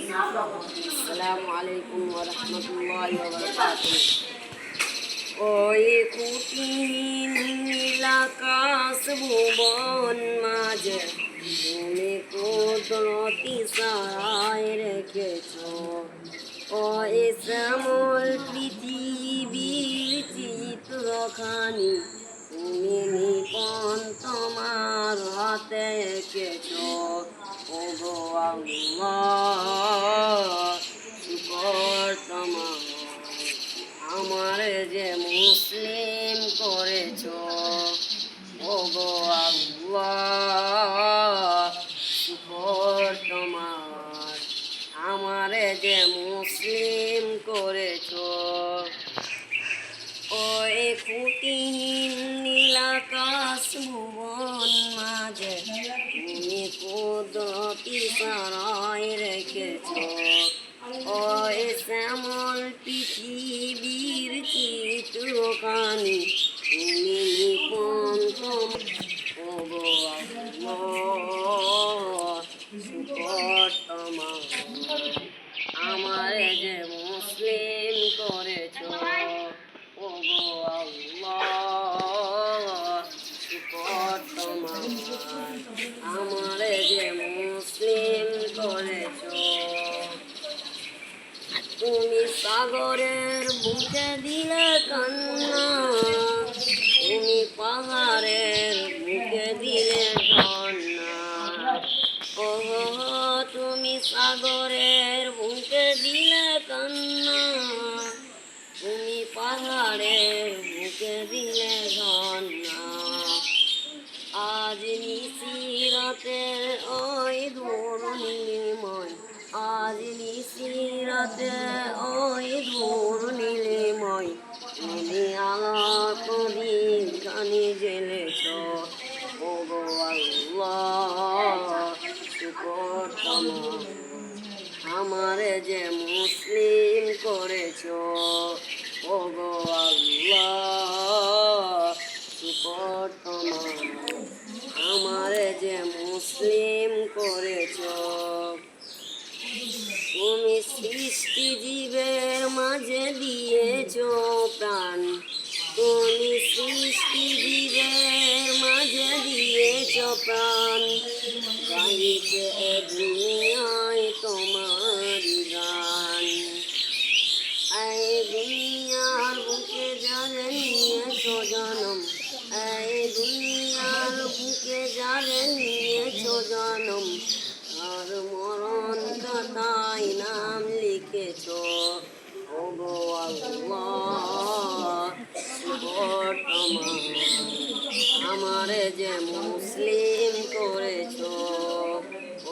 আসসালামু আলাইকুম ওয়া রাহমাতুল্লাহি ওয়া বারাকাতুহু। ওই খুঁটিহীন নীলাকাশ ভুবন মাঝে তুমি কুদরতি ছায়ায় রেখেছ। ওই শ্যামল পৃথিবীর চিত্রখানি তুমি নিপন তোমার হাতে এঁকেছ। ওগো আল্লাহ, শুকর তোমার, আমার যে মুসলিম করেছ। ওগো আল্লাহ, শুকর তোমার, আমার যে মুসলিম করেছ। ওই খুঁটিহীন নীলাকাশ ভুবন মাঝে তুমি কুদরতি ছায়ায় রেখেছ। ওই শ্যামল পৃথিবীর চিত্রখানি তুমি নিপন ওগো আল্লাহ, শুকর তোমার, আমার যে মুসলিম করেছ। ওগো আল্লাহ, শুকর তোমার, আমার যে মুসলিম করেছ। তুমি সাগরের বুকে দিলে কান্না, তুমি পাহাড়ের বুকে দিলে ঝর্ণা। ওহো, তুমি সাগরের বুকে দিলে কান্না, তুমি পাহাড়ের বুকে দিলে ঝর্ণা। আজ নিশিরাতের ওই ধরণীময়, আজ নিশিরাতে ওই ধরণীময়, তুমি আলোর প্রদীপ খানি জ্বেলেছ। ওগো আল্লাহ, শুকর তোমার, আমার যে মুসলিম করেছ। ওগো আল্লাহ, শুকর তোমার, আমার যে মুসলিম করেছ। তুমি সৃষ্টি জীবের মাঝে দিয়েছ প্রাণ, তুমি সৃষ্টি জীবের মাঝে দিয়েছ প্রাণ। গাইতে দুনিয়ায় তোমার গান, এই দুনিয়ার বুকে যারে নিয়েছ জনম, এই দুনিয়ার বুকে যারে নিয়েছ জনম, আর মরণ খাতায় নাম লিখেছ। ওগো আল্লাহ, শুকর তোমার, আমার যে মুসলিম করেছ।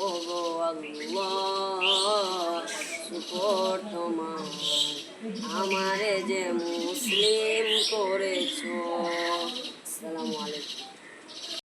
ওগো আল্লাহ, শুকর তোমার, আমার যে মুসলিম করেছ। আসসালামু আলাইকুম।